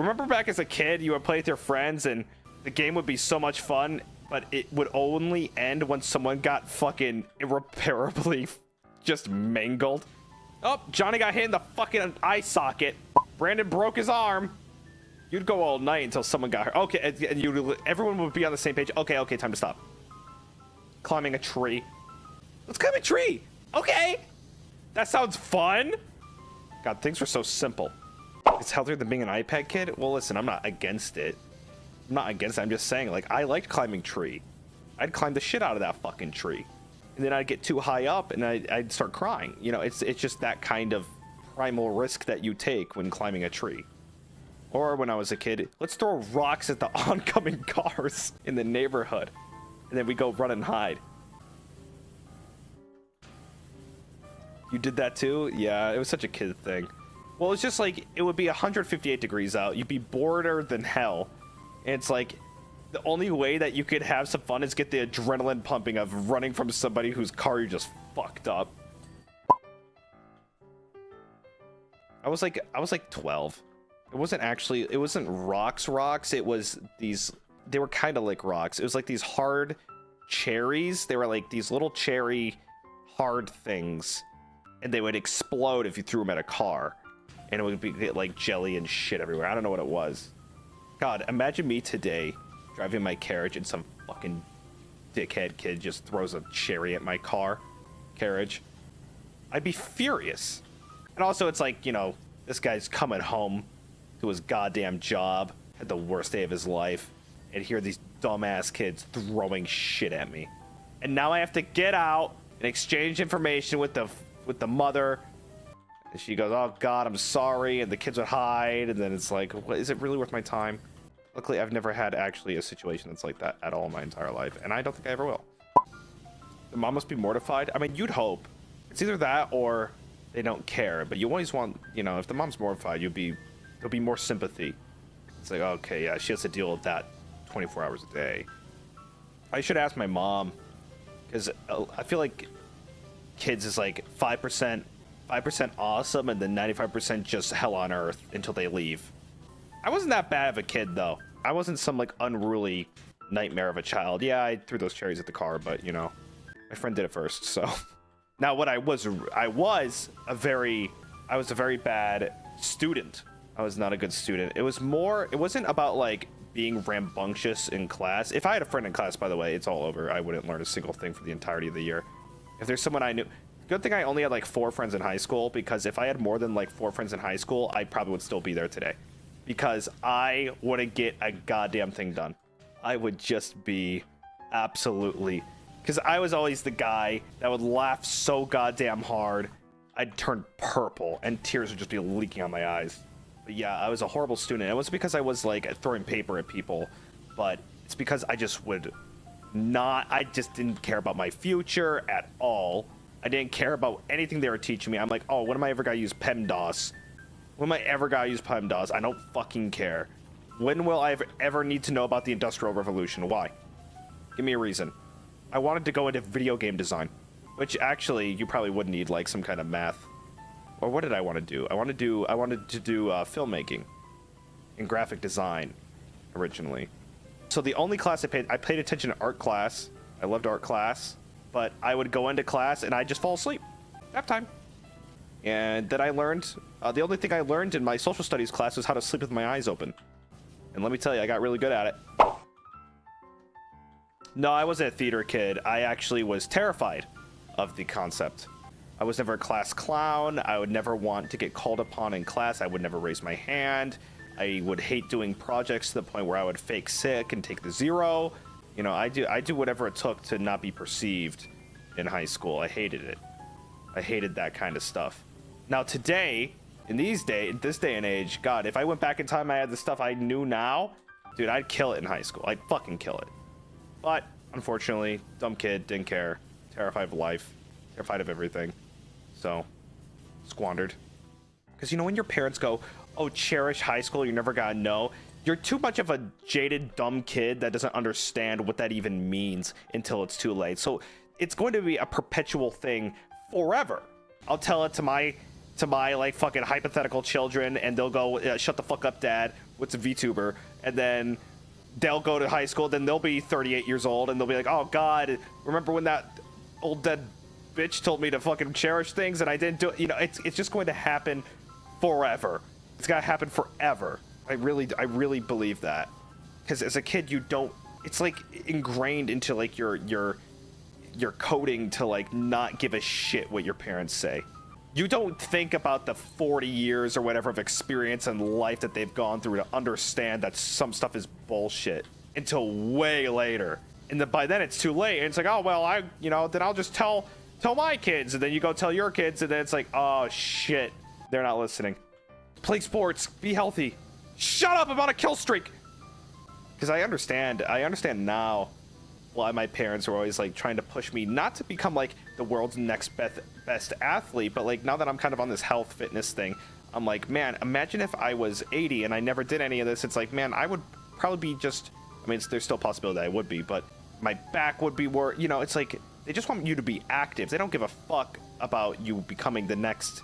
Remember back as a kid, you would play with your friends and the game would be so much fun, but it would only end when someone got fucking irreparably just mangled. Oh, Johnny got hit in the fucking eye socket. Brandon broke his arm. You'd go all night until someone got hurt. Okay, and everyone would be on the same page. Okay, time to stop. Climbing a tree. Let's climb a tree. Okay. That sounds fun. God, things were so simple. It's healthier than being an iPad kid? Well, listen, I'm not against it. I'm just saying, like, I liked climbing tree. I'd climb the shit out of that fucking tree. And then I'd get too high up and I'd start crying. You know, it's just that kind of primal risk that you take when climbing a tree. Or when I was a kid, let's throw rocks at the oncoming cars in the neighborhood. And then we go run and hide. You did that too? Yeah, it was such a kid thing. Well, it's just like, it would be 158 degrees out. You'd be boreder than hell. And it's like, the only way that you could have some fun is get the adrenaline pumping of running from somebody whose car you just fucked up. I was like 12. It wasn't rocks. It was these, they were kind of like rocks. It was like these hard cherries. They were like these little cherry hard things. And they would explode if you threw them at a car. And it would be like jelly and shit everywhere. I don't know what it was. God, imagine me today driving my carriage and some fucking dickhead kid just throws a cherry at my carriage. I'd be furious. And also it's like, you know, this guy's coming home to his goddamn job, had the worst day of his life, and here these dumbass kids throwing shit at me. And now I have to get out and exchange information with the mother. And she goes, oh God, I'm sorry. And the kids would hide. And then it's like, what, is it really worth my time? Luckily, I've never had actually a situation that's like that at all in my entire life. And I don't think I ever will. The mom must be mortified. I mean, you'd hope. It's either that or they don't care. But you always want, you know, if the mom's mortified, there'll be more sympathy. It's like, okay, yeah, she has to deal with that 24 hours a day. I should ask my mom. Because I feel like kids is like 5% awesome and then 95% just hell on earth until they leave. I wasn't that bad of a kid though. I wasn't some like unruly nightmare of a child. Yeah, I threw those cherries at the car, but you know, my friend did it first. So now what I was a very bad student. I was not a good student. It wasn't about like being rambunctious in class. If I had a friend in class, by the way, it's all over. I wouldn't learn a single thing for the entirety of the year. If there's someone I knew, good thing I only had like 4 friends in high school, because if I had more than like 4 friends in high school, I probably would still be there today, because I wouldn't get a goddamn thing done. I would just be absolutely, because I was always the guy that would laugh so goddamn hard, I'd turn purple and tears would just be leaking out my eyes. But yeah, I was a horrible student. It wasn't because I was like throwing paper at people, but it's because I just didn't care about my future at all. I didn't care about anything they were teaching me. I'm like, oh, when am I ever gonna use PEMDAS? When am I ever gonna use PEMDAS? I don't fucking care. When will I ever need to know about the Industrial Revolution? Why? Give me a reason. I wanted to go into video game design, which actually you probably would need like some kind of math. Or what did I want to do? I wanted to do filmmaking and graphic design originally. So the only class I paid attention to art class. I loved art class, but I would go into class and I'd just fall asleep. Nap time. And then I learned, the only thing I learned in my social studies class was how to sleep with my eyes open. And let me tell you, I got really good at it. No, I wasn't a theater kid. I actually was terrified of the concept. I was never a class clown. I would never want to get called upon in class. I would never raise my hand. I would hate doing projects to the point where I would fake sick and take the 0. You know, I do whatever it took to not be perceived in high school. I hated it. I hated that kind of stuff. Now today, in this day and age, God, if I went back in time, I had the stuff I knew now, dude, I'd kill it in high school. I'd fucking kill it. But unfortunately, dumb kid, didn't care, terrified of life, terrified of everything. So, squandered. Because, you know, when your parents go, oh, cherish high school, you're never gonna know, you're too much of a jaded, dumb kid that doesn't understand what that even means until it's too late. So, it's going to be a perpetual thing forever. I'll tell it to my like fucking hypothetical children, and they'll go, shut the fuck up, dad, what's a VTuber, and then they'll go to high school, then they'll be 38 years old, and they'll be like, oh god, remember when that old dead bitch told me to fucking cherish things and I didn't do it? You know, it's just going to happen forever. It's gotta happen forever. I really believe that. Because as a kid, you don't, it's like ingrained into like your coding to like not give a shit what your parents say. You don't think about the 40 years or whatever of experience and life that they've gone through to understand that some stuff is bullshit until way later. And then by then it's too late. And it's like, oh, well, then I'll just tell my kids. And then you go tell your kids. And then it's like, oh, shit. They're not listening. Play sports. Be healthy. Shut up. I'm on a kill streak. Because I understand now why my parents were always like trying to push me not to become like the world's next best athlete, but like now that I'm kind of on this health fitness thing, I'm like, man, imagine if I was 80 and I never did any of this. It's like, man, I would probably be just, I mean, there's still a possibility that I would be, but my back would be worse. You know, it's like they just want you to be active. They don't give a fuck about you becoming the next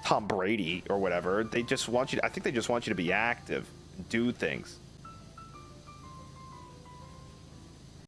Tom Brady or whatever. They just want you to, I think they just want you to be active and do things.